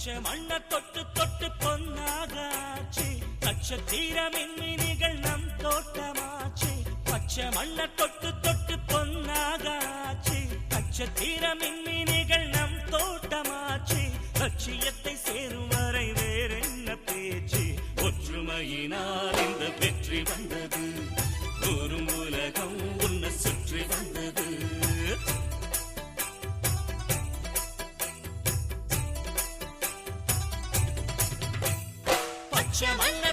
பச்சை மண்ண தொட்டு தொட்டு பொன்னாகாச்சு நட்சத்திர மின்மினிகள் நம் தோட்டமாச்சு பச்சை மண்ண தொட்டு தொட்டு பொன்னாகாச்சு நட்சத்திர மின்மினிகள் நம் தோட்டமாச்சு லட்சியத்தை சேரும் வரை வேறென்ன பேச்சு ஒற்றுமையினால் இந்த வெற்றி வந்தது கூறும் உலகம் உன்னை சுற்றி வந்தது பச்சை மண்ண